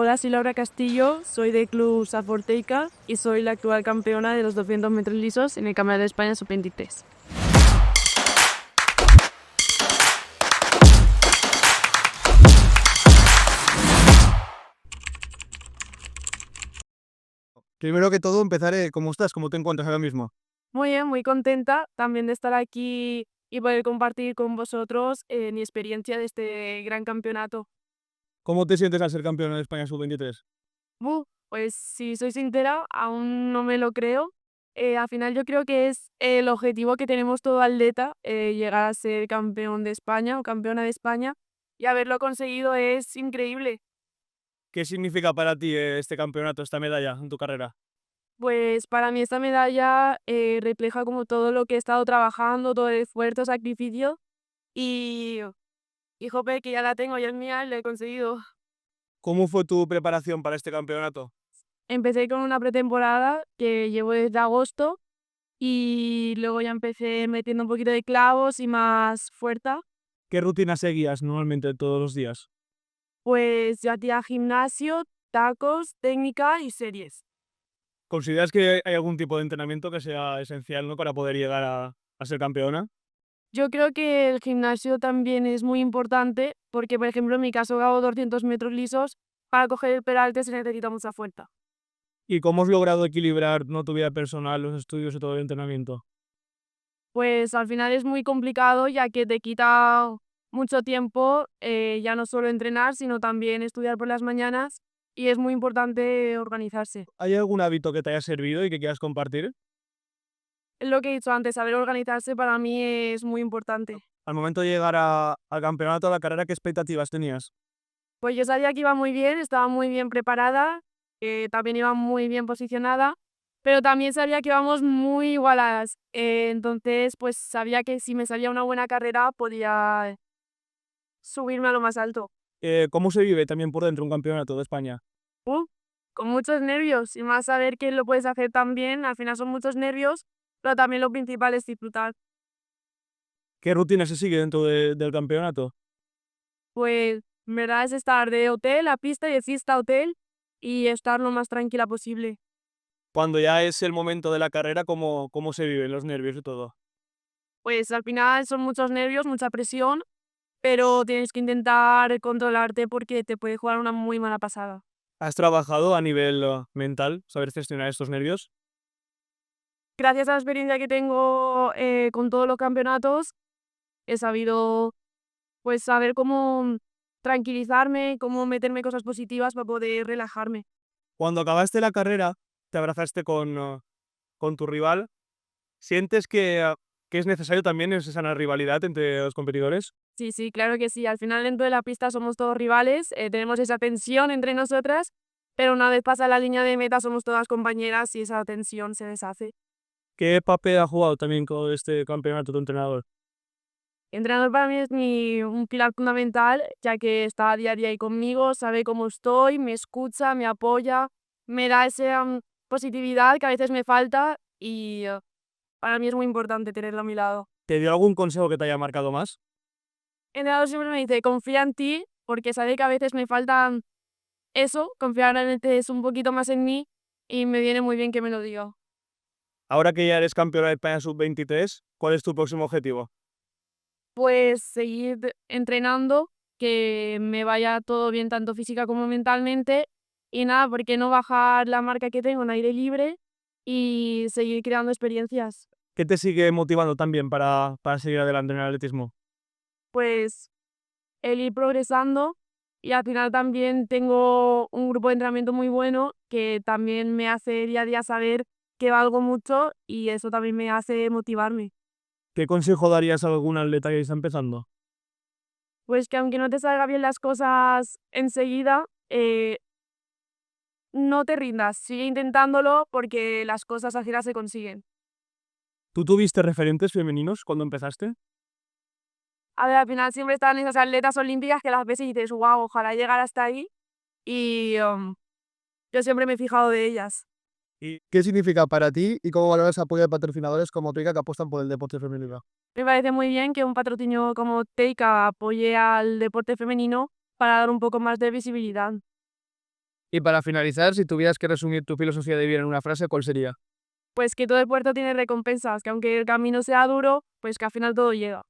Hola, soy Laura Castillo, soy de Club Saforteica y soy la actual campeona de los 200 metros lisos en el Campeonato de España Sub-23. Primero que todo, empezaré. ¿Cómo estás? ¿Cómo te encuentras ahora mismo? Muy bien, muy contenta también de estar aquí y poder compartir con vosotros mi experiencia de este gran campeonato. ¿Cómo te sientes al ser campeón de España sub-23? Pues si soy sincera, aún no me lo creo. Al final yo creo que es el objetivo que tenemos todo atleta, llegar a ser campeón de España o campeona de España, y haberlo conseguido es increíble. ¿Qué significa para ti este campeonato, esta medalla en tu carrera? Pues para mí esta medalla refleja como todo lo que he estado trabajando, todo el esfuerzo, sacrificio y, y jope, que ya la tengo, ya es mía, lo he conseguido. ¿Cómo fue tu preparación para este campeonato? Empecé con una pretemporada que llevo desde agosto y luego ya empecé metiendo un poquito de clavos y más fuerza. ¿Qué rutina seguías normalmente todos los días? Pues yo hacía gimnasio, tacos, técnica y series. ¿Consideras que hay algún tipo de entrenamiento que sea esencial, ¿no?, para poder llegar a ser campeona? Yo creo que el gimnasio también es muy importante porque, por ejemplo, en mi caso hago 200 metros lisos, para coger el peralte se necesita mucha fuerza. ¿Y cómo has logrado equilibrar, no, tu vida personal, los estudios y todo el entrenamiento? Pues al final es muy complicado ya que te quita mucho tiempo, ya no solo entrenar, sino también estudiar por las mañanas y es muy importante organizarse. ¿Hay algún hábito que te haya servido y que quieras compartir? Es lo que he dicho antes, saber organizarse para mí es muy importante. Al momento de llegar al campeonato, a la carrera, ¿qué expectativas tenías? Pues yo sabía que iba muy bien, estaba muy bien preparada, también iba muy bien posicionada, pero también sabía que íbamos muy igualadas. Entonces, pues sabía que si me salía una buena carrera podía subirme a lo más alto. ¿Cómo se vive también por dentro un campeonato de España? Uh, con muchos nervios y más saber que lo puedes hacer tan bien, al final son muchos nervios, pero también lo principal es disfrutar. ¿Qué rutina se sigue dentro del campeonato? Pues en verdad es estar de hotel a pista y de fiesta a hotel y estar lo más tranquila posible. Cuando ya es el momento de la carrera, ¿cómo se viven los nervios y todo? Pues al final son muchos nervios, mucha presión, pero tienes que intentar controlarte porque te puede jugar una muy mala pasada. ¿Has trabajado a nivel mental, saber gestionar estos nervios? Gracias a la experiencia que tengo con todos los campeonatos, he sabido pues saber cómo tranquilizarme, cómo meterme cosas positivas para poder relajarme. Cuando acabaste la carrera, te abrazaste con tu rival. ¿Sientes que es necesario también esa sana rivalidad entre los competidores? Sí, sí, claro que sí. Al final dentro de la pista somos todos rivales, tenemos esa tensión entre nosotras, pero una vez pasa la línea de meta somos todas compañeras y esa tensión se deshace. ¿Qué papel ha jugado también con este campeonato tu entrenador? Entrenador para mí es un pilar fundamental, ya que está a día a día ahí conmigo, sabe cómo estoy, me escucha, me apoya, me da esa positividad que a veces me falta y para mí es muy importante tenerlo a mi lado. ¿Te dio algún consejo que te haya marcado más? El entrenador siempre me dice, confía en ti, porque sabe que a veces me falta eso, confiar en es un poquito más en mí y me viene muy bien que me lo diga. Ahora que ya eres campeona de España sub-23, ¿cuál es tu próximo objetivo? Pues seguir entrenando, que me vaya todo bien tanto física como mentalmente y nada, ¿por qué no bajar la marca que tengo en aire libre y seguir creando experiencias? ¿Qué te sigue motivando también para seguir adelante en el atletismo? Pues el ir progresando y al final también tengo un grupo de entrenamiento muy bueno que también me hace día a día saber que valgo mucho y eso también me hace motivarme. ¿Qué consejo darías a algún atleta que está empezando? Pues que aunque no te salgan bien las cosas enseguida, no te rindas, sigue intentándolo porque las cosas al final se consiguen. ¿Tú tuviste referentes femeninos cuando empezaste? A ver, al final siempre están esas atletas olímpicas que las ves y dices, wow, ojalá llegar hasta ahí. Y yo siempre me he fijado de ellas. ¿Y qué significa para ti y cómo valoras el apoyo de patrocinadores como Troika que apuestan por el deporte femenino? Me parece muy bien que un patrocinio como Teika apoye al deporte femenino para dar un poco más de visibilidad. Y para finalizar, si tuvieras que resumir tu filosofía de vida en una frase, ¿cuál sería? Pues que todo el puerto tiene recompensas, que aunque el camino sea duro, pues que al final todo llega.